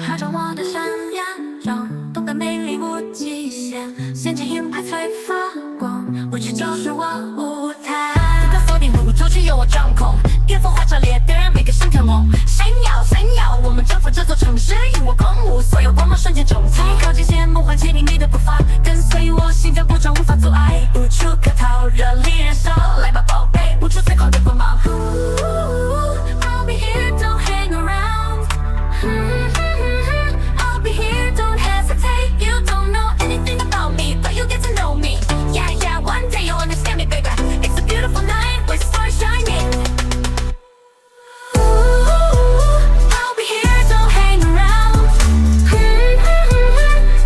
还着我的闪焰，让动感美丽无极限，陷阱硬派催发光，舞曲就是我舞台。不可否定，如果出去由我掌控，巅峰花炸裂，点燃每个心跳梦。闪耀，我们征服这座城市，引我空无，所有光芒瞬间中彩。靠近些梦幻，牵引你的步伐，跟随我，心跳不转，无法阻碍。无处可逃，热力燃烧，来吧宝贝，舞出最高的光芒。I'll be here, don't hang around. I'll be here, don't hesitate. You don't know anything about me, but you get to know me. Yeah, one day you'll understand me, baby. It's a beautiful night with stars shining. I'll be here, don't hang around.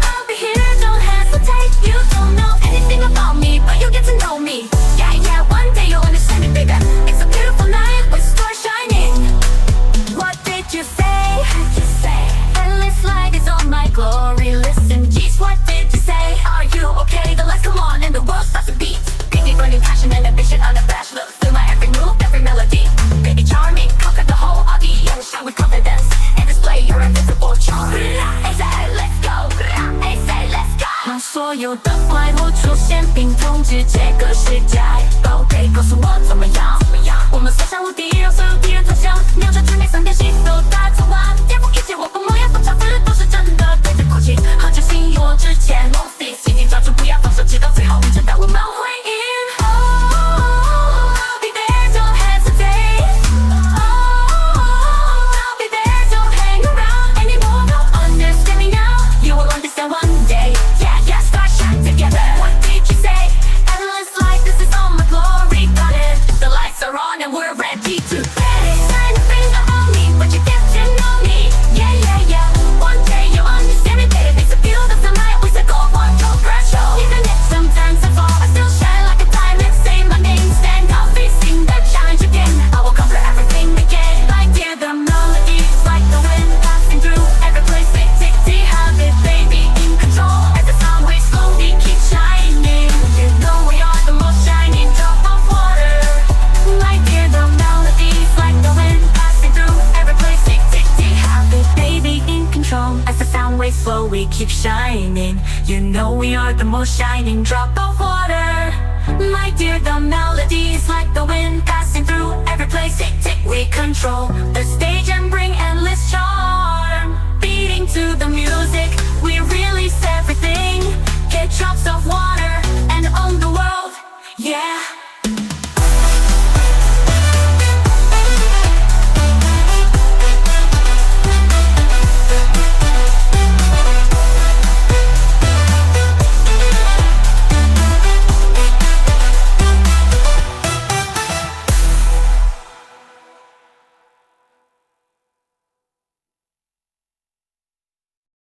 I'll be here, don't hesitate. You don't know anything about me, but you get to know me. Yeah, one day you'll understand me, baby. It's a beautiful night with stars shining. What did you say? Endless light is all my glory. Listen, geez, what did you say? Are you okay? The lights come on and the world starts to beat. Baby, burning passion and ambition unabashed. Look through my every move, every melody. Baby, charming, conquer the whole audience. Shine with confidence and display your invisible charm. Say, let's go. Say, let's go. 让所有的怪物出现并统治这个世界。宝贝，告诉我怎么样？我们所向无敌，让所有敌人投降。瞄准致命3点心都打走完，颠覆一切，我不模样不唱词都是真的。对着哭泣和真心勇往直前。Won't cease，紧紧抓住，不要放手，直到最后，直到我们回应。I'll be there, don't hesitate. I'll be there, don't hang around anymore. Don't understand me now, you will understand one day. Yeah, stars shine together. What did you say? Endless light, this is all my glory. Got it. The lights are on and we're ready to play. Sign a finger on me, but you get to know me. Yeah. One day you'll understand me, baby. It's a beautiful night. We set goal for progression. Even if sometimes I fall, I still shine like a diamond. Say my name, stand up, facing the challenge again. I will conquer everything again. Like dear, the melodies like the wind passing through every place. Tick, have it, baby, in control. As the sun waves slowly keep shining. You know we are the most shining drop of water. Like dear, the melodies like the wind passing through every place. Tick, have it, baby, in control. As the sound waves slowly keep shining. You know we are the most shining drop of water. My dear, the melodies like the wind passing through every place. Tick, we control the stage and bring